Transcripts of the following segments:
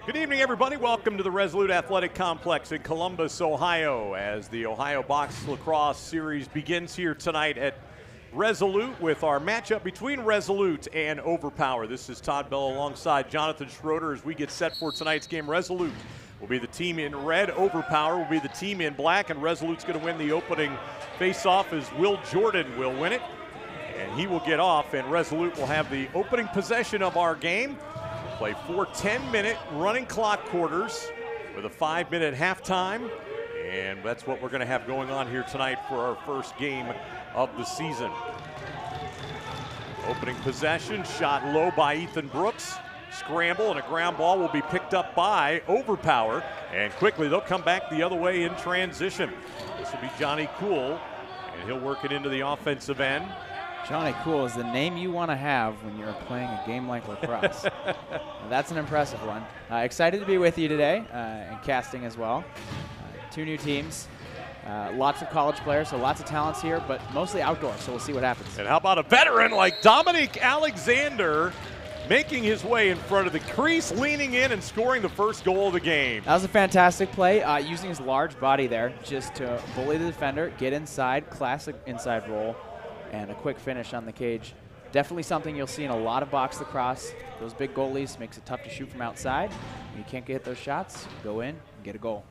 Good evening, everybody. Welcome to the Resolute Athletic Complex in Columbus, Ohio, as the Ohio Box Lacrosse Series begins here tonight at Resolute with our matchup between Resolute and OVRPWR. This is Todd Bell alongside Jonathan Schroeder as we get set for tonight's game. Resolute will be the team in red. OVRPWR will be the team in black, and Resolute's going to win the opening face-off as Will Jordan will win it. And he will get off, and Resolute will have the opening possession of our game. Play 4 10-minute running clock quarters with a 5-minute halftime. And that's what we're going to have going on here tonight for our first game of the season. Opening possession, shot low by Ethan Brooks. Scramble, and a ground ball will be picked up by OVRPWR. And quickly, they'll come back the other way in transition. This will be Johnny Cool, and he'll work it into the offensive end. Johnny Cool is the name you want to have when you're playing a game like lacrosse. That's an impressive one. Excited to be with you today and casting as well. 2 new teams, lots of college players, so lots of talents here, but mostly outdoors, so we'll see what happens. And how about a veteran like Dominic Alexander making his way in front of the crease, leaning in and scoring the first goal of the game. That was a fantastic play, using his large body there just to bully the defender, get inside, classic inside roll, and a quick finish on the cage. Definitely something you'll see in a lot of box lacrosse. Those big goalies makes it tough to shoot from outside. When you can't get those shots, go in and get a goal.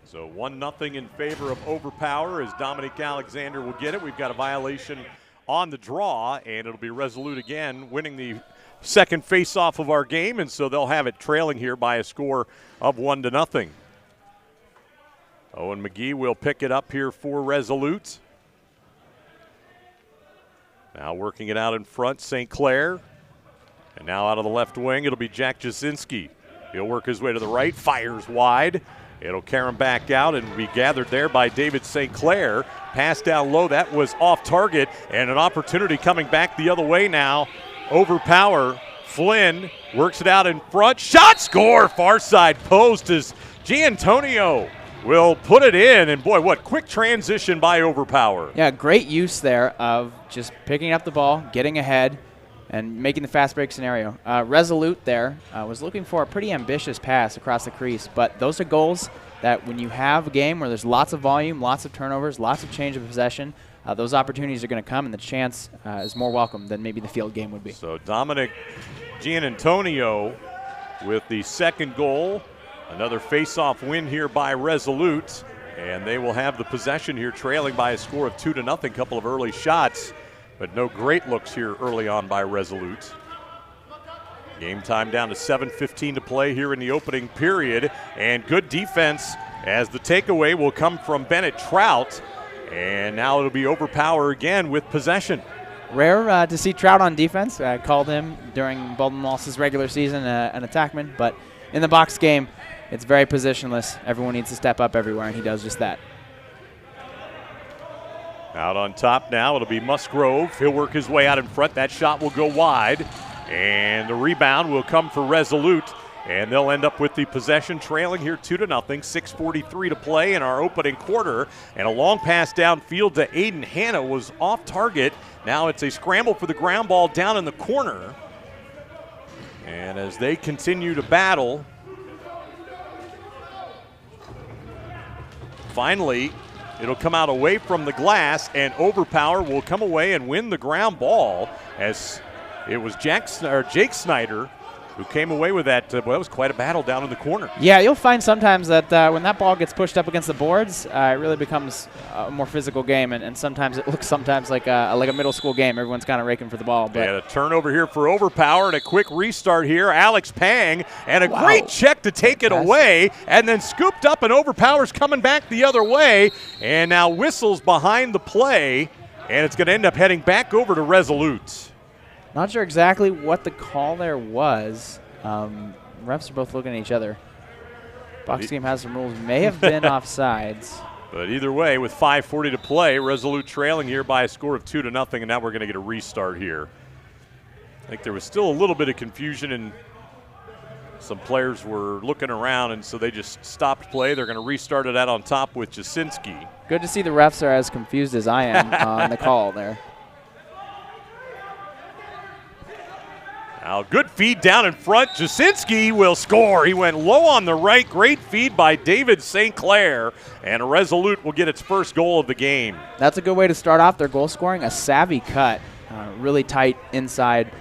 So 1-0 in favor of OVRPWR as Dominic Alexander will get it. We've got a violation on the draw, and it'll be Resolute again winning the second face-off of our game, and so they'll have it trailing here by a score of 1-0. Owen McGee will pick it up here for Resolute. Now working it out in front, St. Clair. And now out of the left wing, it'll be Jack Jasinski. He'll work his way to the right, fires wide. It'll carry him back out and be gathered there by David St. Clair. Pass down low, that was off target, and an opportunity coming back the other way now. OVRPWR, Flynn works it out in front. Shot, score, far side post as Giantonio will put it in, and boy, what quick transition by OVRPWR. Yeah, great use there of just picking up the ball, getting ahead, and making the fast break scenario. Resolute there was looking for a pretty ambitious pass across the crease, but those are goals that when you have a game where there's lots of volume, lots of turnovers, lots of change of possession, those opportunities are going to come, and the chance is more welcome than maybe the field game would be. So Dominic Gianantonio with the second goal. Another face-off win here by Resolute, and they will have the possession here trailing by a score of 2-0. Couple of early shots, but no great looks here early on by Resolute. Game time down to 7:15 to play here in the opening period, and good defense as the takeaway will come from Bennett Trout, and now it'll be OVRPWR again with possession. Rare to see Trout on defense. I called him during Bolden Walsh's regular season an attackman, but in the box game, it's very positionless. Everyone needs to step up everywhere, and he does just that. Out on top now, it'll be Musgrove. He'll work his way out in front. That shot will go wide, and the rebound will come for Resolute, and they'll end up with the possession trailing here 2-0. 6:43 to play in our opening quarter, and a long pass downfield to Aiden Hanna was off target. Now it's a scramble for the ground ball down in the corner, and as they continue to battle, finally, it'll come out away from the glass, and OVRPWR will come away and win the ground ball as it was Jake Snyder who came away with that. Well, that was quite a battle down in the corner. Yeah, you'll find sometimes that when that ball gets pushed up against the boards, it really becomes a more physical game, and sometimes it looks like a middle school game. Everyone's kind of raking for the ball. But yeah, a turnover here for OVRPWR and a quick restart here. Alex Pang, and a great check to take it away, and then scooped up, and OVRPWR's coming back the other way, and now whistles behind the play, and it's going to end up heading back over to Resolute. Not sure exactly what the call there was. Refs are both looking at each other. Box game has some rules. May have been offsides. But either way, with 5:40 to play, Resolute trailing here by a score of 2-0, and now we're going to get a restart here. I think there was still a little bit of confusion, and some players were looking around, and so they just stopped play. They're going to restart it out on top with Jasinski. Good to see the refs are as confused as I am on the call there. Now good feed down in front. Jasinski will score. He went low on the right. Great feed by David St. Clair. And Resolute will get its first goal of the game. That's a good way to start off their goal scoring. A savvy cut. Really tight inside.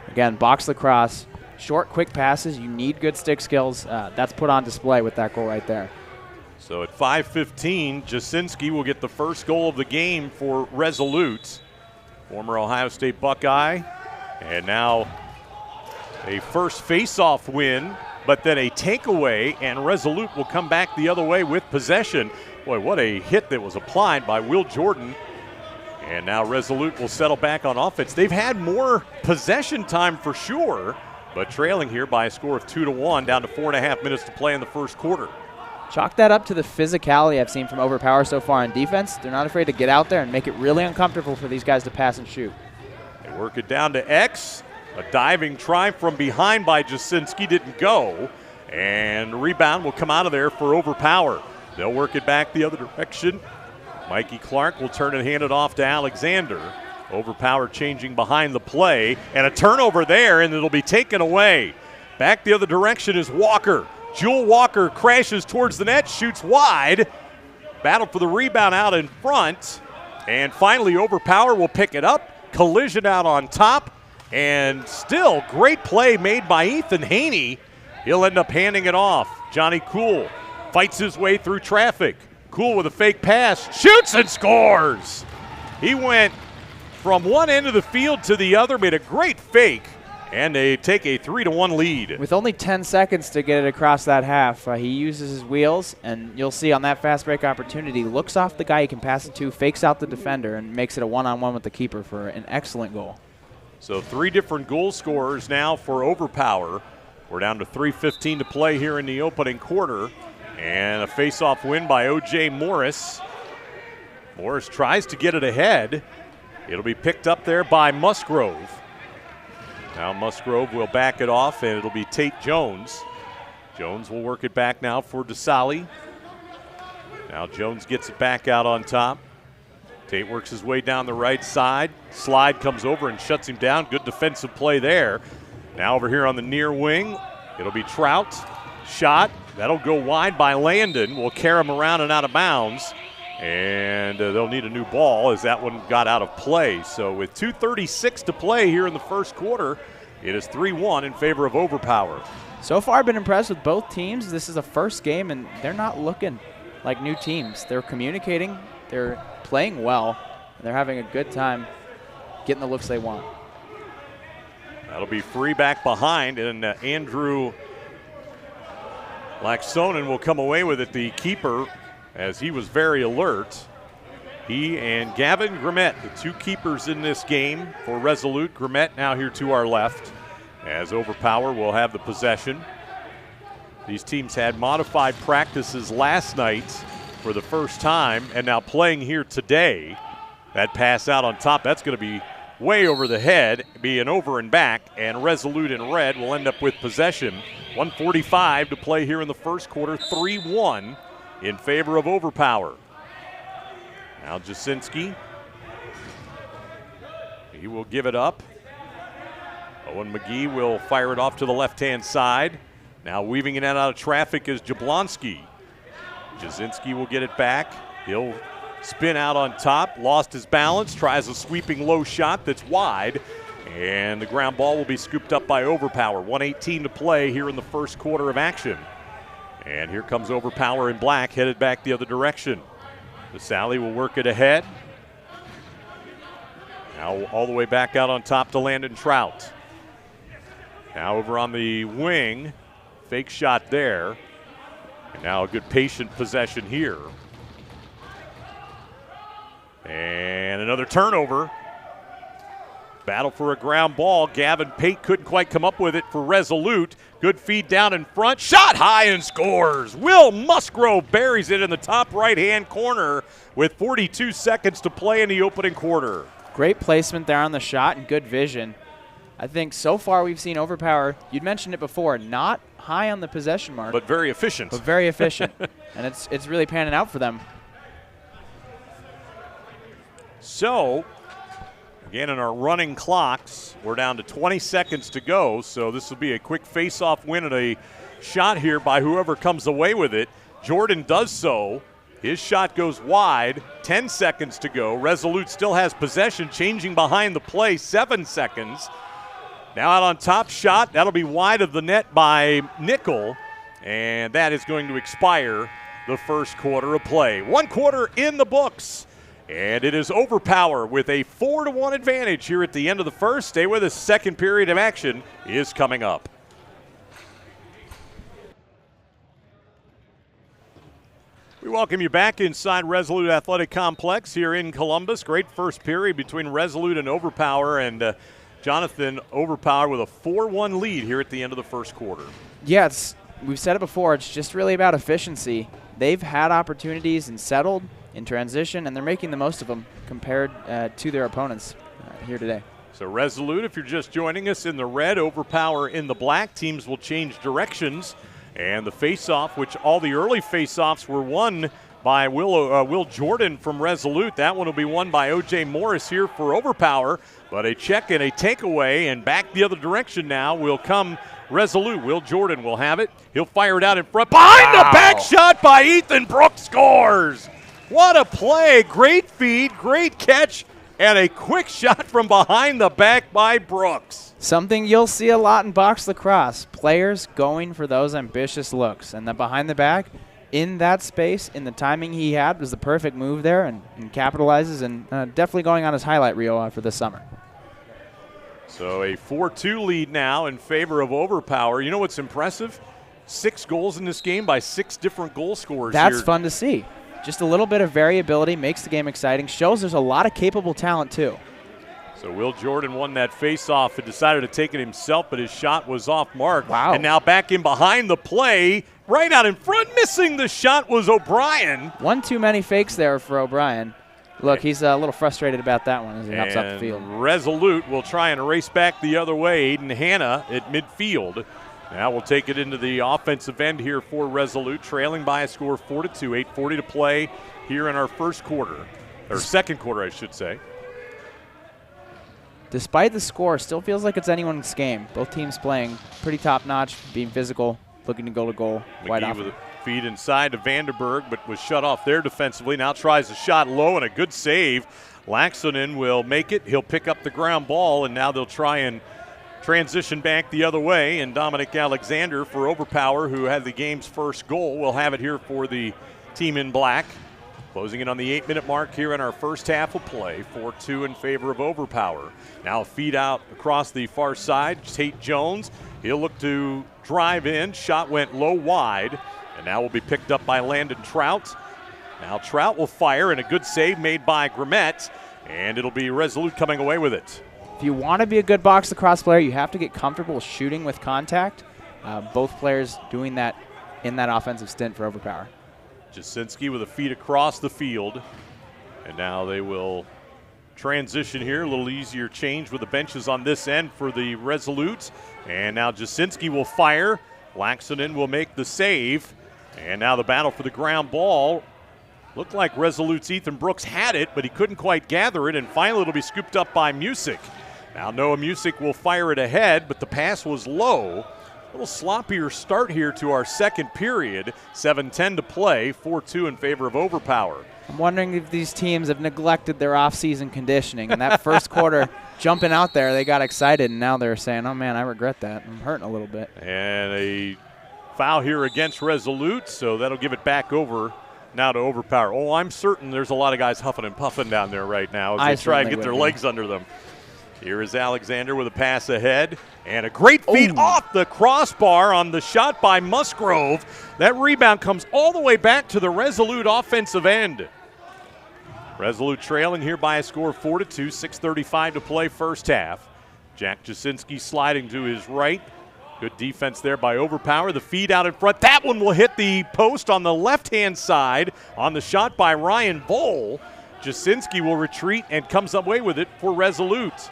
Again, box lacrosse. Short, quick passes. You need good stick skills. That's put on display with that goal right there. So at 5:15, Jasinski will get the first goal of the game for Resolute. Former Ohio State Buckeye. And now a first face-off win, but then a takeaway, and Resolute will come back the other way with possession. Boy, what a hit that was applied by Will Jordan. And now Resolute will settle back on offense. They've had more possession time for sure, but trailing here by a score of 2-1, down to 4.5 minutes to play in the first quarter. Chalk that up to the physicality I've seen from OVRPWR so far on defense. They're not afraid to get out there and make it really uncomfortable for these guys to pass and shoot. They work it down to X. A diving try from behind by Jasinski didn't go. And the rebound will come out of there for OVRPWR. They'll work it back the other direction. Mikey Clark will turn and hand it off to Alexander. OVRPWR changing behind the play. And a turnover there, and it'll be taken away. Back the other direction is Walker. Jewel Walker crashes towards the net, shoots wide. Battle for the rebound out in front. And finally, OVRPWR will pick it up. Collision out on top. And still, great play made by Ethan Haney. He'll end up handing it off. Johnny Cool fights his way through traffic. Cool with a fake pass, shoots and scores. He went from one end of the field to the other, made a great fake, and they take a 3-1 lead. With only 10 seconds to get it across that half, he uses his wheels, and you'll see on that fast break opportunity, looks off the guy he can pass it to, fakes out the defender, and makes it a one-on-one with the keeper for an excellent goal. So 3 different goal scorers now for OVRPWR. We're down to 3:15 to play here in the opening quarter. And a face-off win by O.J. Morris. Morris tries to get it ahead. It'll be picked up there by Musgrove. Now Musgrove will back it off, and it'll be Tate Jones. Jones will work it back now for DeSalle. Now Jones gets it back out on top. Tate works his way down the right side. Slide comes over and shuts him down. Good defensive play there. Now over here on the near wing, it'll be Trout. Shot. That'll go wide by Landon. We'll carry him around and out of bounds. And they'll need a new ball as that one got out of play. So with 2:36 to play here in the first quarter, it is 3-1 in favor of OVRPWR. So far, I've been impressed with both teams. This is a first game, and they're not looking like new teams. They're communicating. They're playing well. And they're having a good time getting the looks they want. That'll be free back behind, and Andrew Laxonen will come away with it, the keeper, as he was very alert. He and Gavin Grimmett, the 2 keepers in this game for Resolute. Grimmett now here to our left, as OVRPWR will have the possession. These teams had modified practices last night for the first time, and now playing here today. That pass out on top, that's going to be way over the head, be an over and back, and Resolute in red will end up with possession. 1:45 to play here in the first quarter, 3-1 in favor of OVRPWR. Now Jasinski, he will give it up. Owen McGee will fire it off to the left-hand side. Now weaving it out of traffic is Jablonski. Jasinski will get it back. He'll spin out on top, lost his balance, tries a sweeping low shot that's wide, and the ground ball will be scooped up by OVRPWR. 1:18 to play here in the first quarter of action. And here comes OVRPWR in black, headed back the other direction. DeSalle will work it ahead. Now all the way back out on top to Landon Trout. Now over on the wing, fake shot there. And now a good patient possession here. And another turnover. Battle for a ground ball. Gavin Pate couldn't quite come up with it for Resolute. Good feed down in front. Shot high and scores. Will Musgrove buries it in the top right-hand corner with 42 seconds to play in the opening quarter. Great placement there on the shot and good vision. I think so far we've seen OVRPWR, you'd mentioned it before, not high on the possession mark. But very efficient. But very efficient. And it's really panning out for them. So Again, in our running clocks, we're down to 20 seconds to go, so this will be a quick face-off win and a shot here by whoever comes away with it. Jordan does so. His shot goes wide, 10 seconds to go. Resolute still has possession, changing behind the play, 7 seconds. Now out on top shot, that'll be wide of the net by Nickel, and that is going to expire the first quarter of play. 1 quarter in the books. And it is OVRPWR with a 4-1 advantage here at the end of the first. Stay with us. Second period of action is coming up. We welcome you back inside Resolute Athletic Complex here in Columbus. Great first period between Resolute and OVRPWR, and Jonathan, OVRPWR with a 4-1 lead here at the end of the first quarter. Yeah, we've said it before. It's just really about efficiency. They've had opportunities and settled in transition, and they're making the most of them compared to their opponents here today. So Resolute, if you're just joining us, in the red, OVRPWR in the black. Teams will change directions. And the face-off, which all the early face-offs were won by Will Jordan from Resolute. That one will be won by O.J. Morris here for OVRPWR. But a check and a takeaway, and back the other direction now will come Resolute. Will Jordan will have it. He'll fire it out in front. Behind the back shot by Ethan Brooks, scores! What a play. Great feed, great catch, and a quick shot from behind the back by Brooks. Something you'll see a lot in box lacrosse, players going for those ambitious looks. And the behind the back, in that space, in the timing he had, was the perfect move there, and capitalizes, and definitely going on his highlight reel for this summer. So a 4-2 lead now in favor of OVRPWR. You know what's impressive? 6 goals in this game by 6 different goal scorers. That's here. fun to see. Just a little bit of variability makes the game exciting. Shows there's a lot of capable talent, too. So Will Jordan won that face-off and decided to take it himself, but his shot was off mark. Wow. And now back in behind the play, right out in front, missing the shot was O'Brien. One too many fakes there for O'Brien. Look, he's a little frustrated about that one as he hops up the field. Resolute will try and race back the other way. Aiden Hanna at midfield. Now we'll take it into the offensive end here for Resolute, trailing by a score 4-2, 8:40 to play here in our first quarter, or second quarter, I should say. Despite the score, still feels like it's anyone's game. Both teams playing pretty top-notch, being physical, looking to goal, wide off. With a feed inside to Vanderberg, but was shut off there defensively. Now tries a shot low and a good save. Laxonen will make it. He'll pick up the ground ball, and now they'll try and transition back the other way. And Dominic Alexander for OVRPWR, who had the game's first goal, will have it here for the team in black. Closing in on the 8-minute mark here in our first half of play. 4-2 in favor of OVRPWR. Now a feed out across the far side. Tate Jones, he'll look to drive in. Shot went low wide, and now will be picked up by Landon Trout. Now Trout will fire, and a good save made by Grimmett, and it'll be Resolute coming away with it. If you want to be a good box lacrosse player, you have to get comfortable shooting with contact. Both players doing that in that offensive stint for OVRPWR. Jasinski with a feed across the field. And now they will transition here. A little easier change with the benches on this end for the Resolute. And now Jasinski will fire. Laxonen will make the save. And now the battle for the ground ball. Looked like Resolute's Ethan Brooks had it, but he couldn't quite gather it. And finally it'll be scooped up by Music. Now Noah Music will fire it ahead, but the pass was low. A little sloppier start here to our second period. 7:10 to play, 4-2 in favor of OVRPWR. I'm wondering if these teams have neglected their off-season conditioning. And that first quarter, jumping out there, they got excited, and now they're saying, oh, man, I regret that. I'm hurting a little bit. And a foul here against Resolute, so that'll give it back over now to OVRPWR. Oh, I'm certain there's a lot of guys huffing and puffing down there right now as they try and get their legs under them. Here is Alexander with a pass ahead, and a great feed off the crossbar on the shot by Musgrove. That rebound comes all the way back to the Resolute offensive end. Resolute trailing here by a score of 4-2, 6:35 to play first half. Jack Jasinski sliding to his right. Good defense there by OVRPWR. The feed out in front. That one will hit the post on the left-hand side on the shot by Ryan Vole. Jasinski will retreat and comes away with it for Resolute.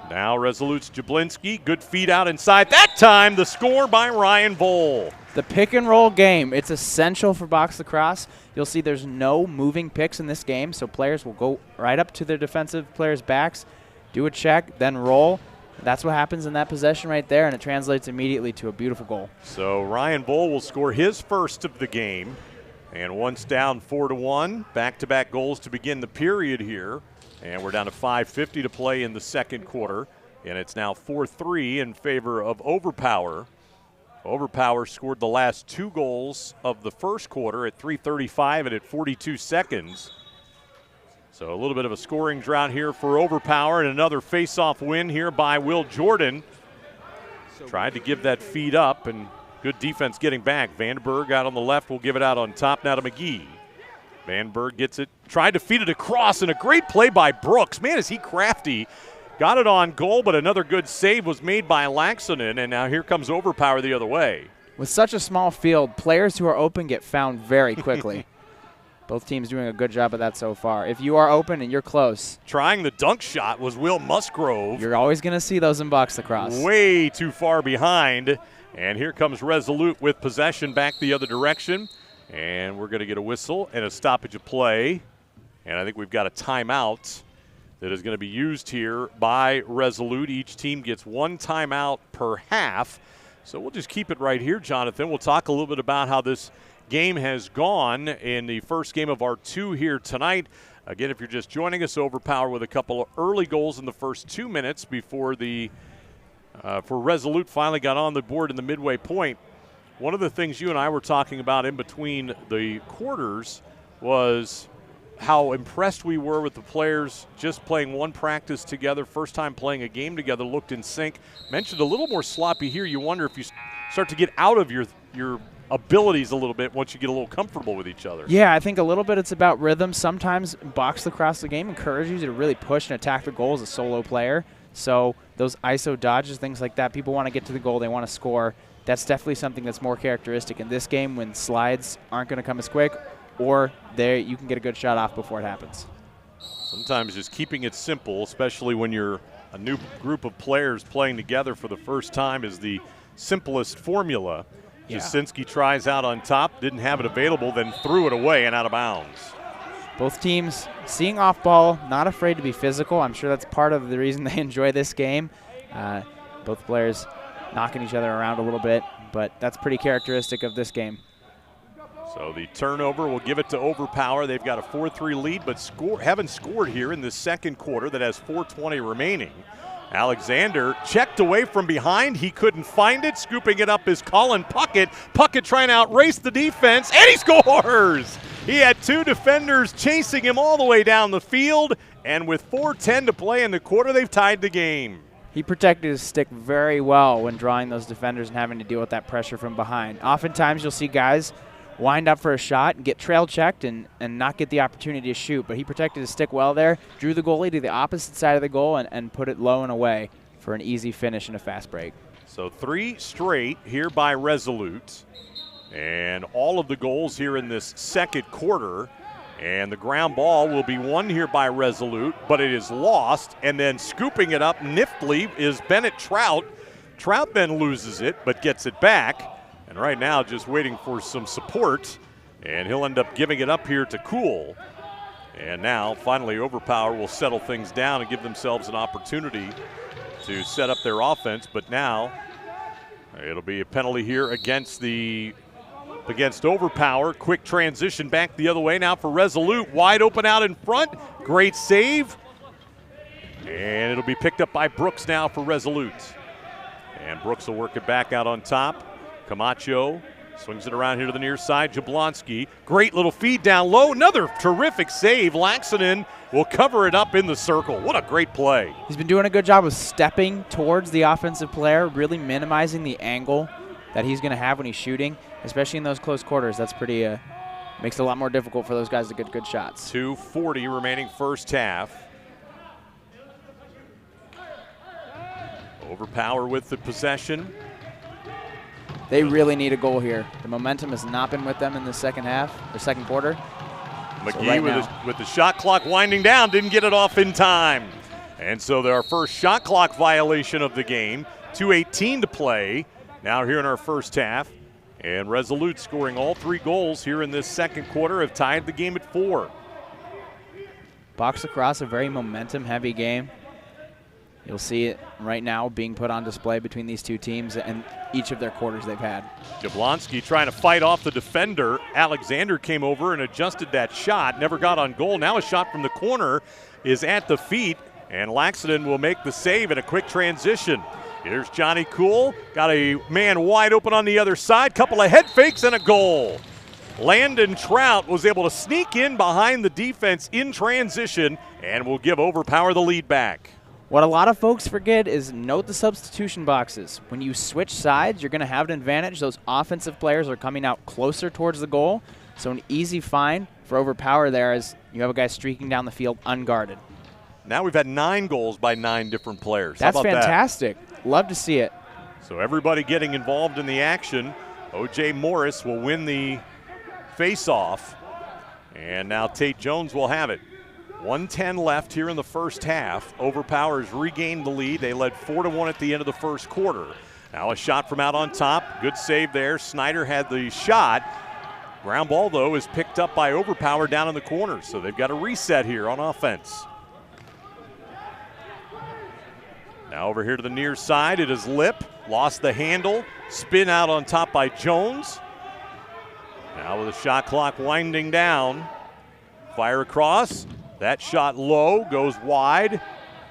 Now Resolute's Jablinski, good feed out inside. That time the score by Ryan Vole. The pick and roll game, it's essential for box lacrosse. You'll see there's no moving picks in this game, so players will go right up to their defensive players' backs do a check, then roll. That's what happens in that possession right there, and it translates immediately to a beautiful goal. So Ryan Bull will score his first of the game. And once down 4-1, back-to-back goals to begin the period here. And we're down to 5:50 to play in the second quarter. And it's now 4-3 in favor of OVRPWR. OVRPWR scored the last 2 goals of the first quarter at 3:35 and at 42 seconds. So a little bit of a scoring drought here for OVRPWR, and another face-off win here by Will Jordan. Tried to give that feed up, and good defense getting back. Vandenberg out on the left will give it out on top now to McGee. Vandenberg gets it, tried to feed it across, and a great play by Brooks. Man, is he crafty. Got it on goal, but another good save was made by Laxonen, and now here comes OVRPWR the other way. With such a small field, players who are open get found very quickly. Both teams doing a good job of that so far. If you are open and you're close. Trying the dunk shot was Will Musgrove. You're always going to see those in box lacrosse. Way too far behind. And here comes Resolute with possession back the other direction. And we're going to get a whistle and a stoppage of play. And I think we've got a timeout that is going to be used here by Resolute. Each team gets 1 timeout per half. So we'll just keep it right here, Jonathan. We'll talk a little bit about how this game has gone in the first game of our 2 here tonight. Again, if you're just joining us, OVRPWR with a couple of early goals in the first 2 minutes before for Resolute finally got on the board in the midway point. One of the things you and I were talking about in between the quarters was how impressed we were with the players just playing one practice together, first time playing a game together, looked in sync. Mentioned a little more sloppy here. You wonder if you start to get out of your abilities a little bit once you get a little comfortable with each other. Yeah, I think a little bit it's about rhythm. Sometimes box lacrosse, the game encourages you to really push and attack the goal as a solo player. So those ISO dodges, things like that, people want to get to the goal, they want to score. That's definitely something that's more characteristic in this game when slides aren't going to come as quick, or you can get a good shot off before it happens. Sometimes just keeping it simple, especially when you're a new group of players playing together for the first time, is the simplest formula. Yeah. Jasinski tries out on top, didn't have it available, then threw it away and out of bounds. Both teams seeing off ball, not afraid to be physical. I'm sure that's part of the reason they enjoy this game. Both players knocking each other around a little bit, but that's pretty characteristic of this game. So the turnover will give it to OVRPWR. They've got a 4-3 lead, but haven't scored here in the second quarter that has 4:20 remaining. Alexander checked away from behind. He couldn't find it. Scooping it up is Colin Puckett. Puckett trying to outrace the defense, and he scores! He had 2 defenders chasing him all the way down the field, and with 4:10 to play in the quarter, they've tied the game. He protected his stick very well when drawing those defenders and having to deal with that pressure from behind. Oftentimes you'll see guys wind up for a shot and get trail checked and not get the opportunity to shoot. But he protected his stick well there, drew the goalie to the opposite side of the goal and put it low and away for an easy finish and a fast break. So 3 straight here by Resolute. And all of the goals here in this second quarter. And the ground ball will be won here by Resolute, but it is lost. And then scooping it up niftily is Bennett Trout. Trout then loses it, but gets it back. And right now just waiting for some support, and he'll end up giving it up here to Cool. And now finally OVRPWR will settle things down and give themselves an opportunity to set up their offense, but now it'll be a penalty here against OVRPWR. Quick transition back the other way now for Resolute, wide open out in front, great save. And it'll be picked up by Brooks now for Resolute. And Brooks will work it back out on top. Camacho swings it around here to the near side. Jablonski, great little feed down low. Another terrific save. Laxonen will cover it up in the circle. What a great play. He's been doing a good job of stepping towards the offensive player, really minimizing the angle that he's going to have when he's shooting, especially in those close quarters. That's pretty, makes it a lot more difficult for those guys to get good shots. 2:40 remaining first half. OVRPWR with the possession. They really need a goal here. The momentum has not been with them in the second half, or second quarter. McGee with the shot clock winding down, didn't get it off in time. And so our first shot clock violation of the game. 2:18 to play now here in our first half. And Resolute scoring all 3 goals here in this second quarter have tied the game at 4. Box lacrosse, a very momentum-heavy game. You'll see it right now being put on display between these two teams and each of their quarters they've had. Jablonski trying to fight off the defender. Alexander came over and adjusted that shot, never got on goal. Now a shot from the corner is at the feet, and Laxton will make the save in a quick transition. Here's Johnny Cool, got a man wide open on the other side, couple of head fakes and a goal. Landon Trout was able to sneak in behind the defense in transition and will give OVRPWR the lead back. What a lot of folks forget is note the substitution boxes. When you switch sides, you're going to have an advantage. Those offensive players are coming out closer towards the goal, so an easy find for OVRPWR there as you have a guy streaking down the field unguarded. Now we've had 9 goals by 9 different players. That's How about fantastic. Love to see it. So everybody getting involved in the action. O.J. Morris will win the face-off, and now Tate Jones will have it. 1:10 left here in the first half. OVRPWR has regained the lead. They led 4-1 at the end of the first quarter. Now a shot from out on top. Good save there. Snyder had the shot. Ground ball, though, is picked up by OVRPWR down in the corner, so they've got a reset here on offense. Now over here to the near side, it is Lip. Lost the handle. Spin out on top by Jones. Now with the shot clock winding down. Fire across. That shot low, goes wide,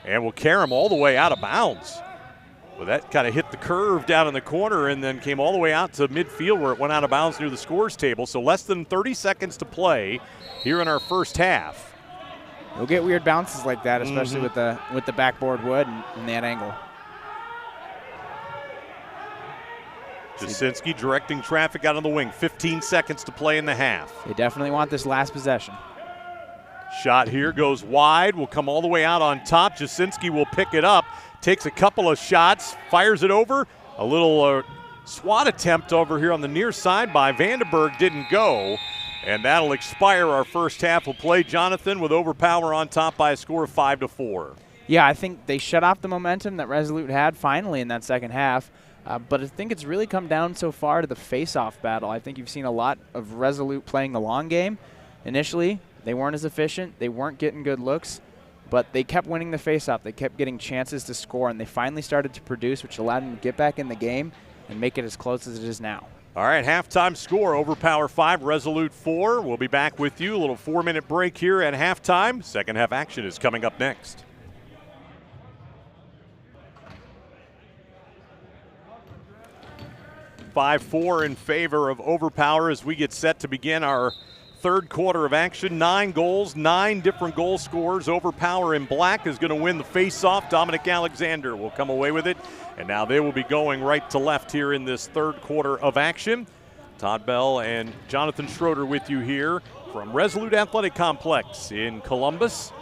and will carry him all the way out of bounds. Well, that kind of hit the curve down in the corner and then came all the way out to midfield where it went out of bounds near the scores table. So less than 30 seconds to play here in our first half. You'll get weird bounces like that, especially with the backboard wood and that angle. Jasinski directing traffic out on the wing. 15 seconds to play in the half. They definitely want this last possession. Shot here goes wide, will come all the way out on top. Jasinski will pick it up, takes a couple of shots, fires it over. A little swat attempt over here on the near side by Vandenberg didn't go, and that'll expire our first half of play. Jonathan, with OVRPWR on top by a score of 5-4. Yeah, I think they shut off the momentum that Resolute had finally in that second half. But I think it's really come down so far to the face-off battle. I think you've seen a lot of Resolute playing the long game. Initially, they weren't as efficient. They weren't getting good looks, but they kept winning the face-off. They kept getting chances to score, and they finally started to produce, which allowed them to get back in the game and make it as close as it is now. All right, halftime score, OVRPWR 5, Resolute 4. We'll be back with you. A little 4-minute break here at halftime. Second half action is coming up next. (5-4) in favor of OVRPWR as we get set to begin our third quarter of action. 9 goals, 9 different goal scorers. OVRPWR in black is going to win the face-off. Dominic Alexander will come away with it. And now they will be going right to left here in this third quarter of action. Todd Bell and Jonathan Schroeder with you here from Resolute Athletic Complex in Columbus,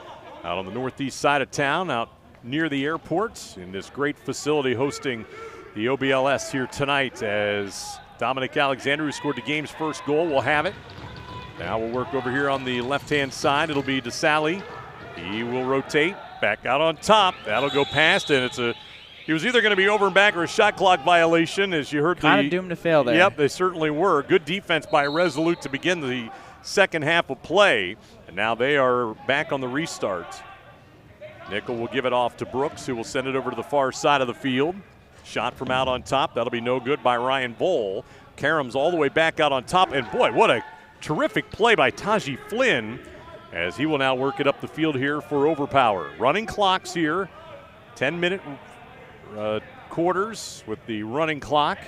out on the northeast side of town, out near the airport, in this great facility hosting the OBLS here tonight, as Dominic Alexander, who scored the game's first goal, will have it. Now we'll work over here on the left-hand side. It'll be DeSalle. He will rotate back out on top. That'll go past, and he was either going to be over and back or a shot clock violation, as you heard. Kind of doomed to fail there. Yep, they certainly were. Good defense by Resolute to begin the second half of play, and now they are back on the restart. Nickel will give it off to Brooks, who will send it over to the far side of the field. Shot from out on top. That'll be no good by Ryan Vole. Karam's all the way back out on top, and boy, what a terrific play by Taji Flynn, as he will now work it up the field here for OVRPWR. Running clocks here, 10-minute quarters with the running clock.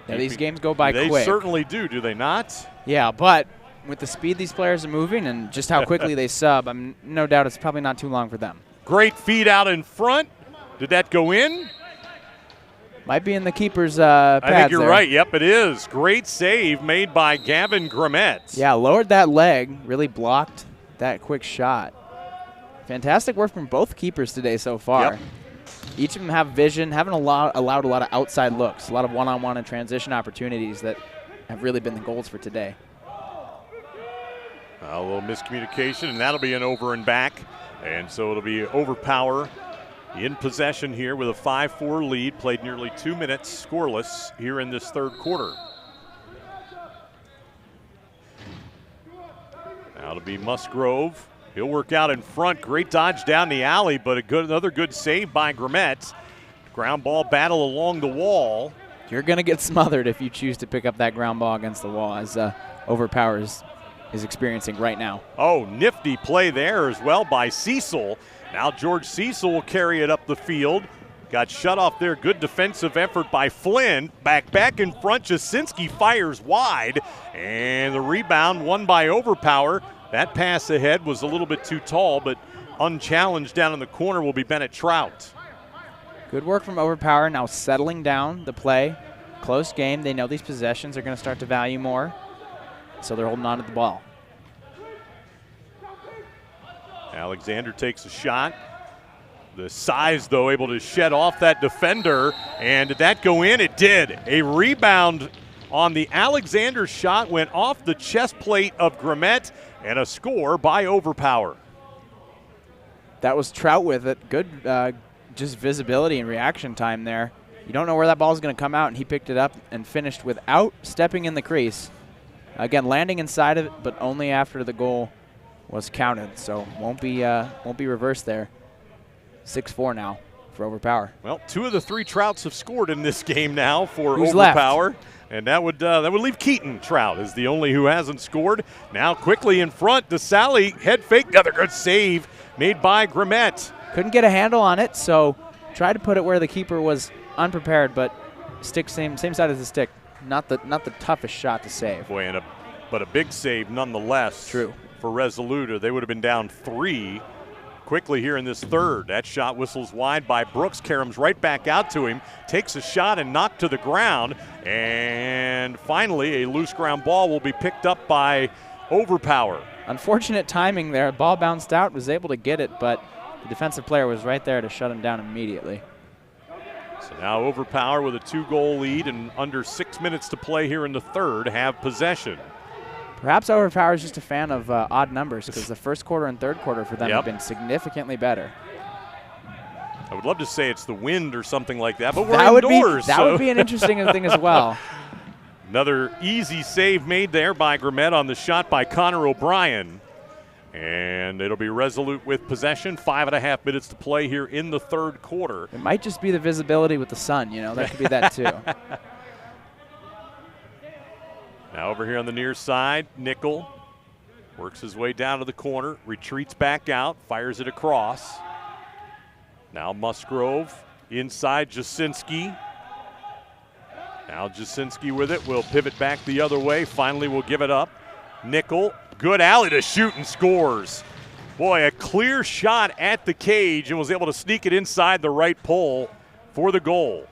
Yeah, these games go by quick. They certainly do they not? Yeah, but with the speed these players are moving and just how quickly they sub, I'm no doubt it's probably not too long for them. Great feed out in front. Did that go in? Might be in the keeper's pads. I think you're there. right. Yep, it is. Great save made by Gavin Grimmett. Yeah, lowered that leg, really blocked that quick shot. Fantastic work from both keepers today so far. Yep. Each of them have vision, haven't allowed a lot of outside looks, a lot of one-on-one and transition opportunities that have really been the goals for today. A little miscommunication, and that'll be an over and back. And so it'll be OVRPWR in possession here with a 5-4 lead. Played nearly 2 minutes scoreless here in this third quarter. Now it'll be Musgrove He'll work out in front. Great dodge down the alley, but another good save by Grimmett. Ground ball battle along the wall. You're going to get smothered if you choose to pick up that ground ball against the wall, as OVRPWR is experiencing right now. Oh, nifty play there as well by Cecil. Now George Cecil will carry it up the field. Got shut off there. Good defensive effort by Flynn. Back in front. Jasinski fires wide. And the rebound won by OVRPWR. That pass ahead was a little bit too tall, but unchallenged down in the corner will be Bennett Trout. Good work from OVRPWR, now settling down the play. Close game. They know these possessions are going to start to value more, so they're holding on to the ball. Alexander takes a shot. The size, though, able to shed off that defender. And did that go in? It did. A rebound on the Alexander shot went off the chest plate of Grimmett, and a score by OVRPWR. That was Trout with it. Good just visibility and reaction time there. You don't know where that ball is going to come out, and he picked it up and finished without stepping in the crease. Again, landing inside of it, but only after the goal was counted, so won't be reversed there. 6-4 now for OVRPWR. Well, 2 of the 3 Trouts have scored in this game now for Who's OVRPWR. left? And that would leave Keaton Trout as the only who hasn't scored. Now quickly in front, DeSalle, head fake, another good save made by Grimmett. Couldn't get a handle on it, so tried to put it where the keeper was unprepared, but stick same side as the stick. Not the toughest shot to save. Boy, but a big save nonetheless. True. For Resolute, or they would have been down 3 quickly here in this third. That shot whistles wide by Brooks. Karams right back out to him, takes a shot and knocked to the ground. And finally, a loose ground ball will be picked up by OVRPWR. Unfortunate timing there. Ball bounced out, was able to get it, but the defensive player was right there to shut him down immediately. So now OVRPWR with a 2-goal lead and under 6 minutes to play here in the third have possession. Perhaps OVRPWR is just a fan of odd numbers, because the first quarter and third quarter for them have been significantly better. I would love to say it's the wind or something like that, but we're indoors. That would be an interesting thing as well. Another easy save made there by Grimmett on the shot by Connor O'Brien. And it'll be Resolute with possession. 5.5 minutes to play here in the third quarter. It might just be the visibility with the sun, that could be that too. Now over here on the near side, Nickel works his way down to the corner, retreats back out, fires it across. Now Musgrove inside Jasinski. Now Jasinski with it, will pivot back the other way, finally will give it up. Nickel, good alley to shoot and scores. Boy, a clear shot at the cage and was able to sneak it inside the right pole for the goal.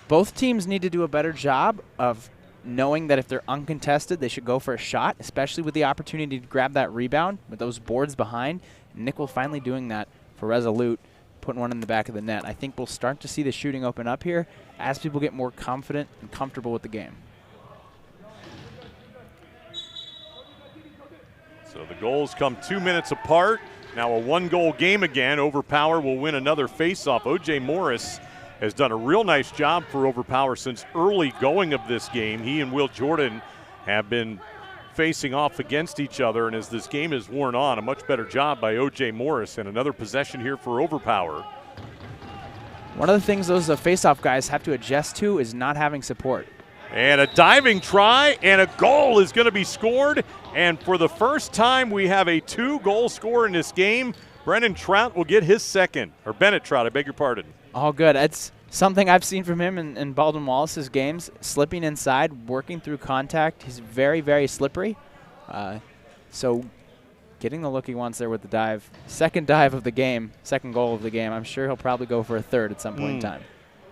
Both teams need to do a better job of knowing that if they're uncontested, they should go for a shot, especially with the opportunity to grab that rebound with those boards behind. Nickel finally doing that for Resolute, putting one in the back of the net. I think we'll start to see the shooting open up here as people get more confident and comfortable with the game. So the goals come 2 minutes apart. Now a 1-goal game again. OVRPWR will win another faceoff. O.J. Morris has done a real nice job for OVRPWR since early going of this game. He and Will Jordan have been facing off against each other, and as this game has worn on, a much better job by O.J. Morris, and another possession here for OVRPWR. One of the things those face-off guys have to adjust to is not having support. And a diving try, and a goal is going to be scored. And for the first time, we have a 2-goal scorer in this game. Brennan Trout will get his second, or Bennett Trout, I beg your pardon. All good. It's something I've seen from him in Baldwin Wallace's games, slipping inside, working through contact. He's very, very slippery. So getting the look he wants there with the dive. Second dive of the game, second goal of the game. I'm sure he'll probably go for a third at some point in time.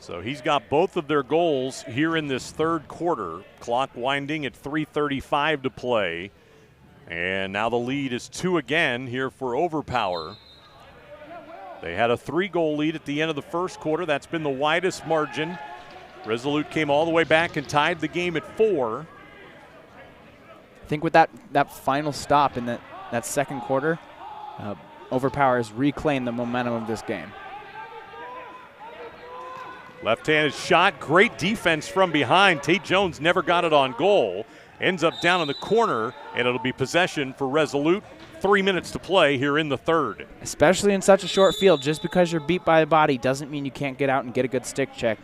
So he's got both of their goals here in this third quarter. Clock winding at 3:35 to play. And now the lead is 2 again here for OVRPWR. They had a 3-goal lead at the end of the first quarter. That's been the widest margin. Resolute came all the way back and tied the game at 4. I think with that final stop in that second quarter, OVRPWR has reclaimed the momentum of this game. Left-handed shot, great defense from behind. Tate Jones never got it on goal. ends up down in the corner, and it'll be possession for Resolute. 3 minutes to play here in the third. Especially in such a short field, just because you're beat by the body doesn't mean you can't get out and get a good stick check.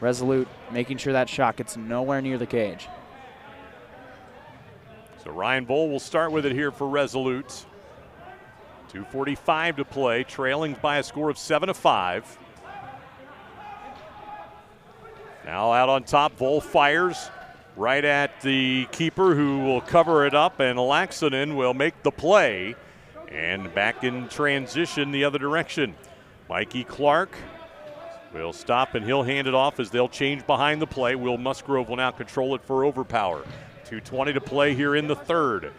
Resolute making sure that shot gets nowhere near the cage. So Ryan Bowl will start with it here for Resolute. 2:45 to play, trailing by a score of 7-5. Now out on top, Bowl fires right at the keeper, who will cover it up, and Laxonen will make the play. And back in transition the other direction. Mikey Clark will stop, and he'll hand it off as they'll change behind the play. Will Musgrove will now control it for Overpower. 2:20 to play here in the third.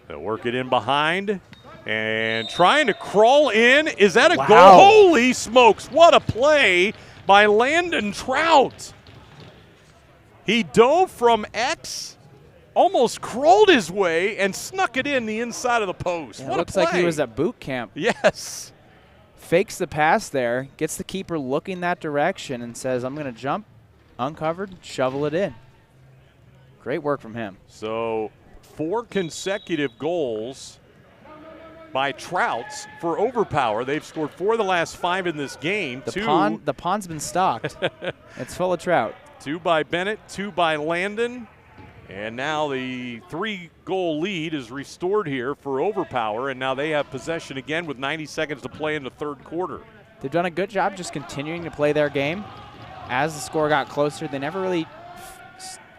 They'll work it in behind and trying to crawl in. Is that a goal? Holy smokes, what a play by Landon Trout. He dove from X, almost crawled his way, and snuck it in the inside of the post. Yeah, what looks a play. like he was at boot camp. Yes. Fakes the pass there, gets the keeper looking that direction, and says, I'm going to jump, uncovered, shovel it in. Great work from him. So 4 consecutive goals by Trouts for Overpower. They've scored 4 of the last 5 in this game. The pond's been stocked. It's full of trout. 2 by Bennett, 2 by Landon. And now the 3-goal lead is restored here for Overpower, and now they have possession again with 90 seconds to play in the third quarter. They've done a good job just continuing to play their game. As the score got closer, they never really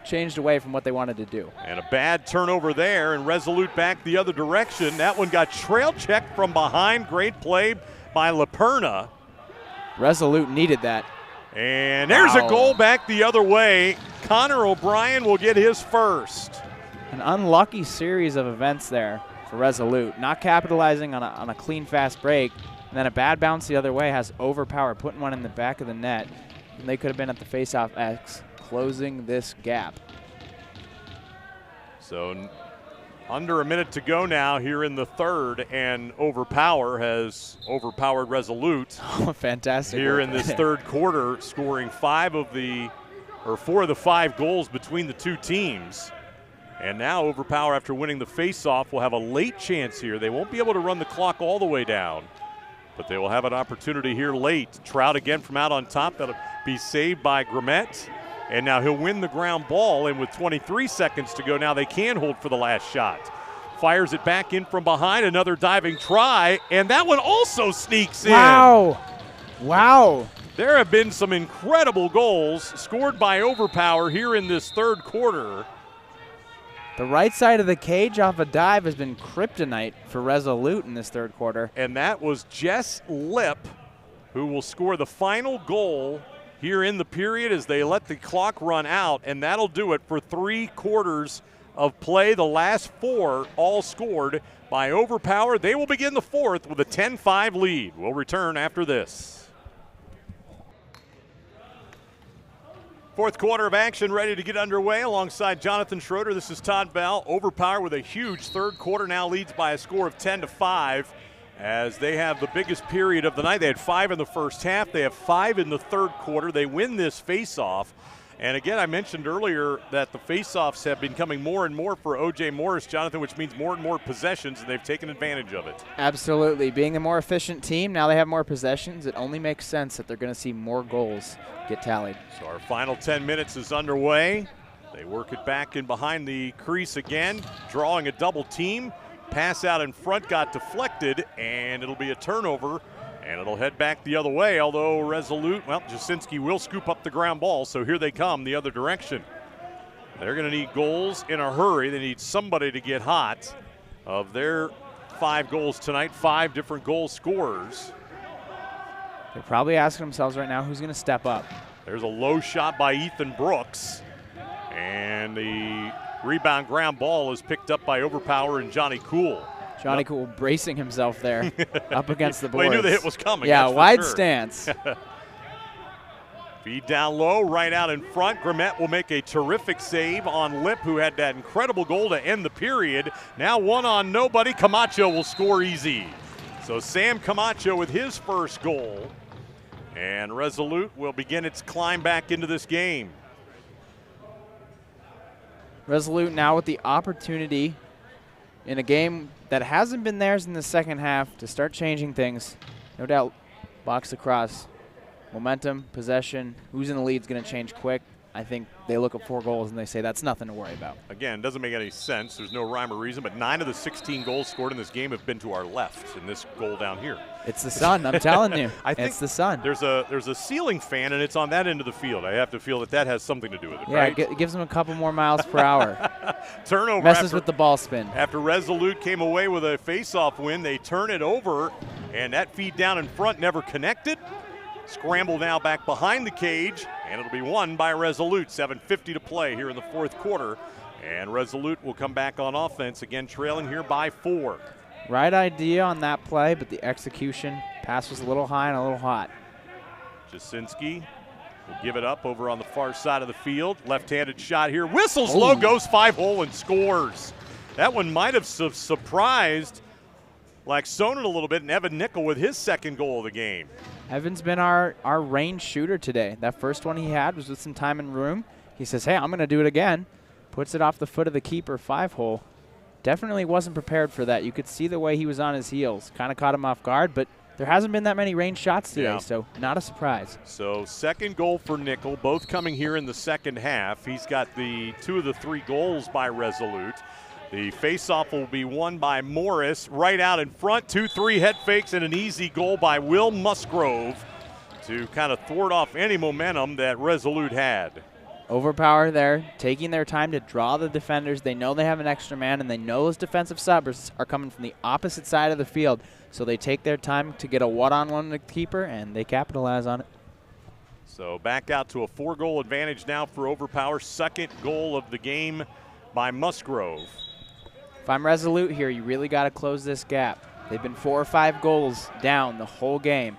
changed away from what they wanted to do. And a bad turnover there, and Resolute back the other direction. That one got trail checked from behind. Great play by LaPerna. Resolute needed that. And there's a goal back the other way. Connor O'Brien will get his first. An unlucky series of events there for Resolute. Not capitalizing on a clean, fast break. And then a bad bounce the other way has Overpower putting one in the back of the net. And they could have been at the faceoff X, closing this gap. So under a minute to go now here in the third, and Overpower has overpowered Resolute. Oh, fantastic. Here in this third quarter, scoring 4 of the 5 goals between the two teams. And now Overpower, after winning the faceoff, will have a late chance here. They won't be able to run the clock all the way down, but they will have an opportunity here late. Trout again from out on top. That'll be saved by Grimmett. And now he'll win the ground ball, and with 23 seconds to go now, they can hold for the last shot. Fires it back in from behind, another diving try, and that one also sneaks in. Wow. There have been some incredible goals scored by Overpower here in this third quarter. The right side of the cage off a dive has been kryptonite for Resolute in this third quarter. And that was Jess Lip, who will score the final goal here in the period as they let the clock run out, and that'll do it for 3 quarters of play. The last 4 all scored by Overpower. They will begin the fourth with a 10-5 lead. We'll return after this. Fourth quarter of action ready to get underway alongside Jonathan Schroeder. This is Todd Bell. Overpower with a huge third quarter now leads by a score of 10-5. As they have the biggest period of the night. They had 5 in the first half. They have 5 in the third quarter. They win this face-off. And again, I mentioned earlier that the face-offs have been coming more and more for O.J. Morris, Jonathan, which means more and more possessions, and they've taken advantage of it. Absolutely. Being a more efficient team, now they have more possessions. It only makes sense that they're going to see more goals get tallied. So our final 10 minutes is underway. They work it back in behind the crease again, drawing a double team. Pass out in front got deflected, and it'll be a turnover, and it'll head back the other way, although Resolute, well, Jasinski will scoop up the ground ball, so here they come the other direction. They're going to need goals in a hurry. They need somebody to get hot. Of their 5 goals tonight, 5 different goal scorers. They're probably asking themselves right now, who's going to step up? There's a low shot by Ethan Brooks, and the rebound ground ball is picked up by Overpower and Johnny Cool. Johnny Cool bracing himself there up against the boards. Well, he knew the hit was coming. Yeah, wide sure. stance. Feed down low, right out in front. Grimmett will make a terrific save on Lip, who had that incredible goal to end the period. Now 1 on nobody. Camacho will score easy. So Sam Camacho with his first goal. And Resolute will begin its climb back into this game. Resolute now with the opportunity in a game that hasn't been theirs in the second half to start changing things. No doubt, box lacrosse, momentum, possession, who's in the lead is going to change quick. I think they look at 4 goals and they say that's nothing to worry about. Again, doesn't make any sense. There's no rhyme or reason, but 9 of the 16 goals scored in this game have been to our left in this goal down here. It's the sun, I'm telling you. I think it's the sun. There's a ceiling fan, and it's on that end of the field. I have to feel that has something to do with it, yeah, right? it gives them a couple more miles per hour. Turnover. Messes with the ball spin. After Resolute came away with a face-off win, they turn it over, and that feed down in front never connected. Scramble now back behind the cage, and it'll be won by Resolute. 7:50 to play here in the fourth quarter, and Resolute will come back on offense, again trailing here by 4. Right idea on that play, but the execution, pass was a little high and a little hot. Jasinski will give it up over on the far side of the field. Left-handed shot here. Whistles low, goes 5-hole and scores. That one might have surprised like Sonnen a little bit, and Evan Nickel with his second goal of the game. Evan's been our range shooter today. That first one he had was with some time and room. He says, hey, I'm going to do it again. Puts it off the foot of the keeper, 5-hole. Definitely wasn't prepared for that. You could see the way he was on his heels. Kind of caught him off guard, but there hasn't been that many range shots today, so not a surprise. So second goal for Nickel, both coming here in the second half. He's got the 2 of the 3 goals by Resolute. The faceoff will be won by Morris. Right out in front, 2-3 head fakes and an easy goal by Will Musgrove to kind of thwart off any momentum that Resolute had. Overpower there, taking their time to draw the defenders. They know they have an extra man, and they know those defensive subs are coming from the opposite side of the field. So they take their time to get a one-on-one with the keeper, and they capitalize on it. So back out to a 4-goal advantage now for Overpower. Second goal of the game by Musgrove. If I'm Resolute here, you really got to close this gap. They've been 4 or 5 goals down the whole game.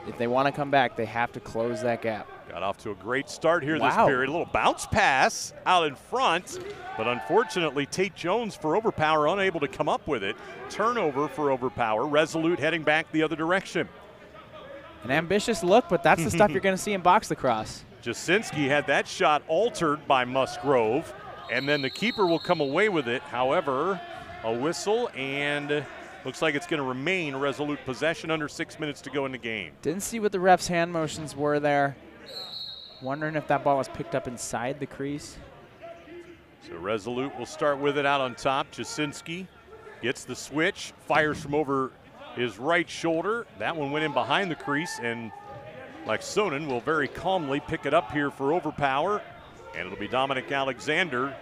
If they want to come back, they have to close that gap. Got off to a great start here this period. A little bounce pass out in front, but unfortunately Tate Jones for Overpower unable to come up with it. Turnover for Overpower. Resolute heading back the other direction. An ambitious look, but that's the stuff you're going to see in box lacrosse. Jasinski had that shot altered by Musgrove, and then the keeper will come away with it. However, a whistle, and looks like it's going to remain Resolute possession, under 6 minutes to go in the game. Didn't see what the ref's hand motions were there. Wondering if that ball was picked up inside the crease. So Resolute will start with it out on top. Jasinski gets the switch, fires from over his right shoulder. That one went in behind the crease, and like Sonnen will very calmly pick it up here for Overpower. And it'll be Dominic Alexander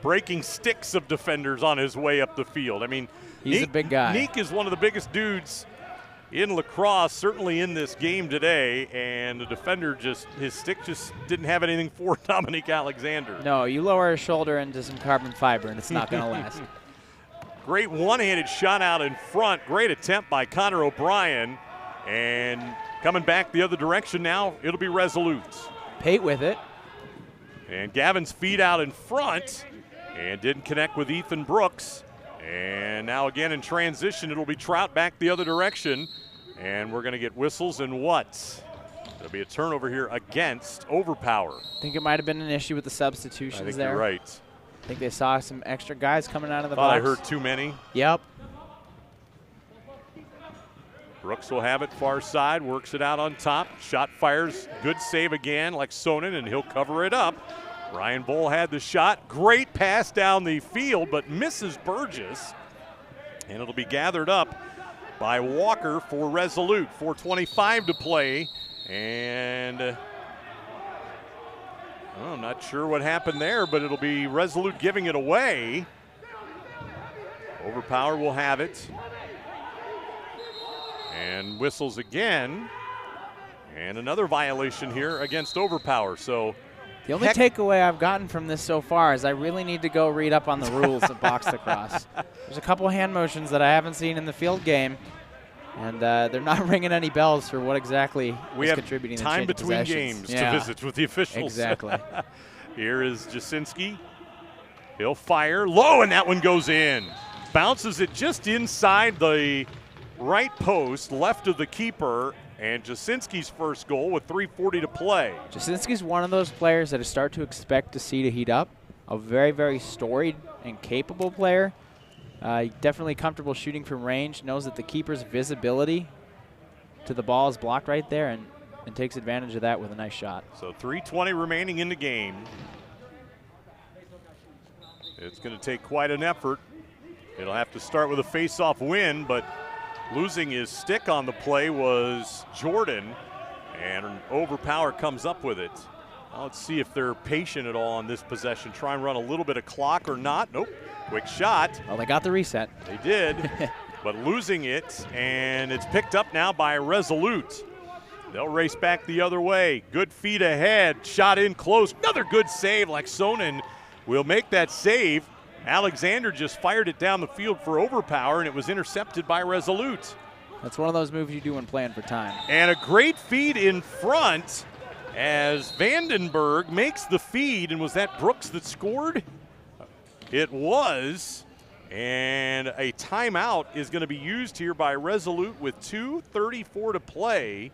breaking sticks of defenders on his way up the field. I mean, he's a big guy. Neek is one of the biggest dudes in lacrosse, certainly in this game today, and the defender his stick just didn't have anything for Dominic Alexander. No, you lower his shoulder into some carbon fiber and it's not going to last. Great one-handed shot out in front. Great attempt by Connor O'Brien. And coming back the other direction now, it'll be Resolute. Pate with it. And Gavin's feed out in front and didn't connect with Ethan Brooks. And now again in transition, it'll be Trout back the other direction. And we're going to get whistles and what? There'll be a turnover here against Overpower. I think it might have been an issue with the substitutions there. I think you're right. I think they saw some extra guys coming out of the box. I heard too many. Yep. Brooks will have it far side, works it out on top. Shot fires, good save again like Sonnen, and he'll cover it up. Ryan Bull had the shot. Great pass down the field, but misses Burgess. And it'll be gathered up by Walker for Resolute. 4:25 to play. And I'm not sure what happened there, but it'll be Resolute giving it away. Overpower will have it. And whistles again. And another violation here against Overpower. So the only takeaway I've gotten from this so far is I really need to go read up on the rules of box lacrosse. There's a couple hand motions that I haven't seen in the field game, and they're not ringing any bells for what exactly is contributing to the change of possessions. We have time between games to visit with the officials. Exactly. Here is Jasinski. He'll fire low, and that one goes in. Bounces it just inside the right post, left of the keeper. And Jasinski's first goal with 3:40 to play. Jasinski's one of those players that I start to expect to see to heat up. a very, very storied and capable player. Definitely comfortable shooting from range, knows that the keeper's visibility to the ball is blocked right there, and takes advantage of that with a nice shot. So 3:20 remaining in the game. It's going to take quite an effort. It'll have to start with a face-off win, but losing his stick on the play was Jordan, and OVRPWR comes up with it. Now let's see if they're patient at all on this possession. Try and run a little bit of clock or not. Nope. Quick shot. Well, they got the reset. They did, but losing it, and it's picked up now by Resolute. They'll race back the other way. Good feet ahead. Shot in close. Another good save. Sonnen will make that save. Alexander just fired it down the field for OVRPWR, and it was intercepted by Resolute. That's one of those moves you do when playing for time. And a great feed in front as Vandenberg makes the feed. And was that Brooks that scored? It was. And a timeout is going to be used here by Resolute with 2:34 to play.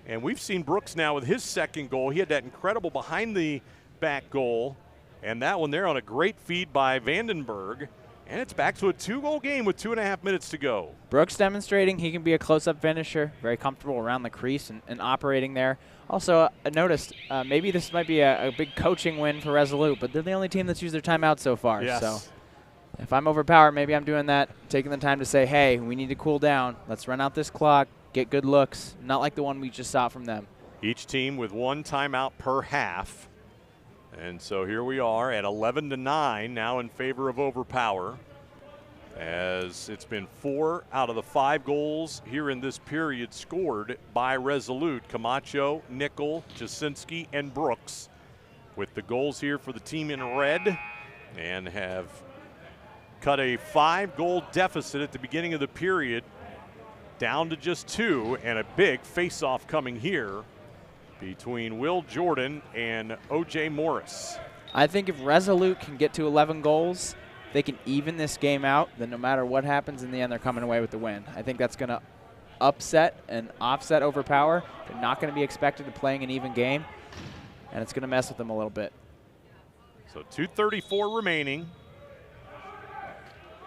And we've seen Brooks now with his second goal. He had that incredible behind the back goal. And that one there on a great feed by Vandenberg. And it's back to a 2-goal game with 2.5 minutes to go. Brooks demonstrating he can be a close-up finisher, very comfortable around the crease and operating there. Also, I noticed maybe this might be a big coaching win for Resolute, but they're the only team that's used their timeout so far. Yes. So if I'm OVRPWR, maybe I'm doing that, taking the time to say, hey, we need to cool down. Let's run out this clock, get good looks, not like the one we just saw from them. Each team with one timeout per half. And so here we are at 11-9 now in favor of OVRPWR, as it's been 4 out of the 5 goals here in this period scored by Resolute. Camacho, Nickel, Jasinski, and Brooks with the goals here for the team in red, and have cut a 5-goal deficit at the beginning of the period down to just 2, and a big face-off coming here between Will Jordan and O.J. Morris. I think if Resolute can get to 11 goals, they can even this game out, then no matter what happens in the end, they're coming away with the win. I think that's going to upset and offset OVRPWR. They're not going to be expected to playing an even game, and it's going to mess with them a little bit. So 2:34 remaining.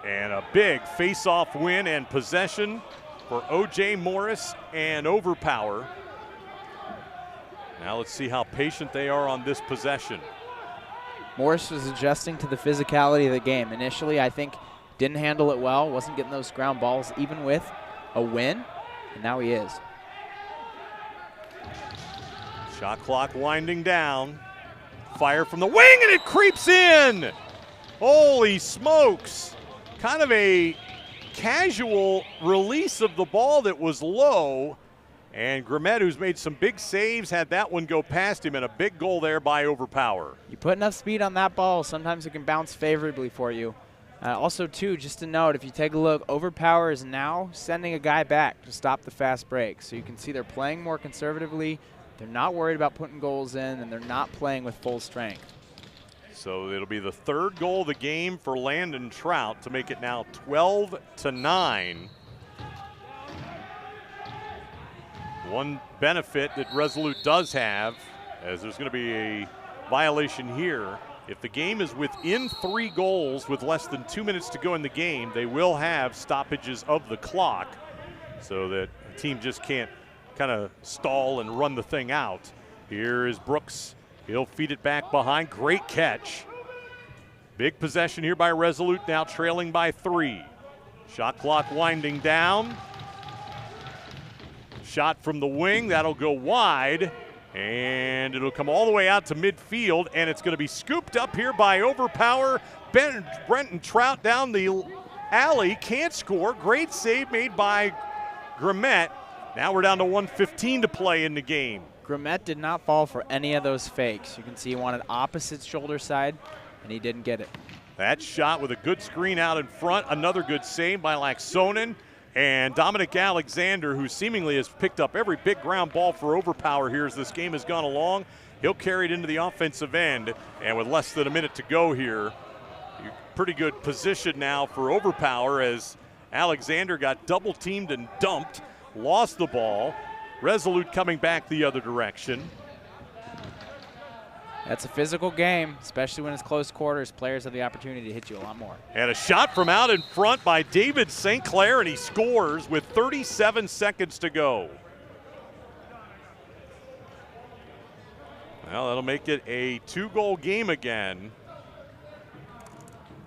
And a big face-off win and possession for O.J. Morris and OVRPWR. Now let's see how patient they are on this possession. Morris was adjusting to the physicality of the game. Initially, I think, didn't handle it well, wasn't getting those ground balls even with a win, and now he is. Shot clock winding down. Fire from the wing, and it creeps in. Holy smokes. Kind of a casual release of the ball that was low. And Grimet, who's made some big saves, had that one go past him, and a big goal there by OVRPWR. You put enough speed on that ball, sometimes it can bounce favorably for you. Also, too, just to note, if you take a look, OVRPWR is now sending a guy back to stop the fast break. So you can see they're playing more conservatively. They're not worried about putting goals in, and they're not playing with full strength. So it'll be the 3rd goal of the game for Landon Trout to make it now 12-9. One benefit that Resolute does have, as there's going to be a violation here, if the game is within 3 goals with less than 2 minutes to go in the game, they will have stoppages of the clock so that the team just can't kind of stall and run the thing out. Here is Brooks. He'll feed it back behind. Great catch. Big possession here by Resolute, now trailing by 3. Shot clock winding down. Shot from the wing, that'll go wide, and it'll come all the way out to midfield, and it's going to be scooped up here by OVRPWR. Brenton Trout down the alley, can't score. Great save made by Grimet. Now we're down to 1:15 to play in the game. Grimet did not fall for any of those fakes. You can see he wanted opposite shoulder side, and he didn't get it. That shot with a good screen out in front. Another good save by Sonnen. And Dominic Alexander, who seemingly has picked up every big ground ball for OVRPWR here as this game has gone along, he'll carry it into the offensive end. And with less than a minute to go here, pretty good position now for OVRPWR as Alexander got double teamed and dumped, lost the ball. Resolute coming back the other direction. That's a physical game, especially when it's close quarters. Players have the opportunity to hit you a lot more. And a shot from out in front by David St. Clair, and he scores with 37 seconds to go. Well, that'll make it a 2-goal game again.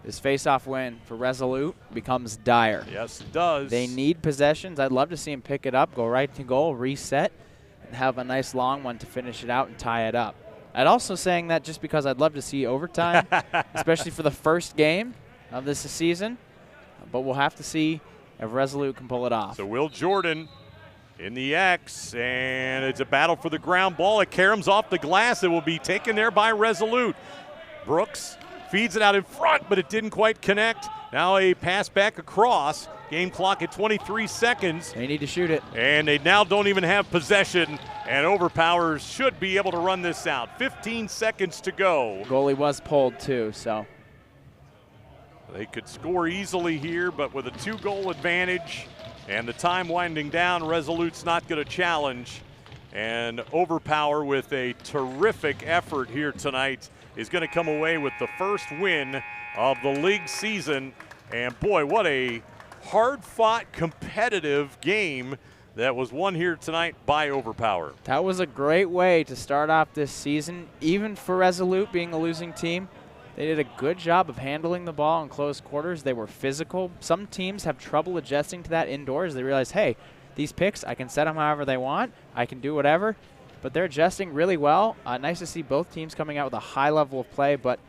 This face-off win for Resolute becomes dire. Yes, it does. They need possessions. I'd love to see them pick it up, go right to goal, reset, and have a nice long one to finish it out and tie it up. I'd also saying that just because I'd love to see overtime, especially for the first game of this season. But we'll have to see if Resolute can pull it off. So Will Jordan in the X, and it's a battle for the ground ball. It caroms off the glass. It will be taken there by Resolute. Brooks feeds it out in front, but it didn't quite connect. Now a pass back across. Game clock at 23 seconds. They need to shoot it. And they now don't even have possession, and OVRPWR should be able to run this out. 15 seconds to go. Goalie was pulled too, so. They could score easily here, but with a 2-goal advantage and the time winding down, Resolute's not going to challenge. And OVRPWR, with a terrific effort here tonight, is going to come away with the first win of the league season. And boy, what a hard-fought, competitive game that was won here tonight by OVRPWR. That was a great way to start off this season, even for Resolute being a losing team. They did a good job of handling the ball in close quarters. They were physical. Some teams have trouble adjusting to that indoors. They realize, hey, these picks, I can set them however they want. I can do whatever. But they're adjusting really well. Nice to see both teams coming out with a high level of play, but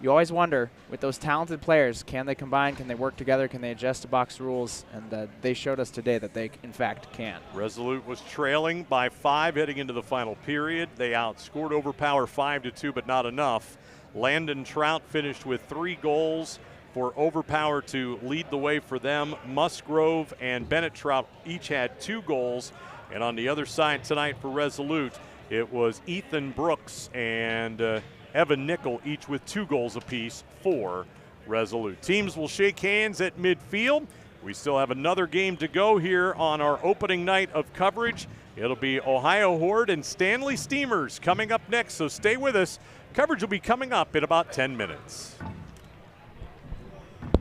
you always wonder, with those talented players, can they combine, can they work together, can they adjust to box rules? And they showed us today that they, in fact, can. Resolute was trailing by 5 heading into the final period. They outscored OVRPWR 5-2, but not enough. Landon Trout finished with 3 goals for OVRPWR to lead the way for them. Musgrove and Bennett Trout each had 2 goals. And on the other side tonight for Resolute, it was Ethan Brooks and Evan Nickel, each with 2 goals apiece for Resolute. Teams will shake hands at midfield. We still have another game to go here on our opening night of coverage. It'll be Ohio Horde and Stanley Steamers coming up next, so stay with us. Coverage will be coming up in about 10 minutes.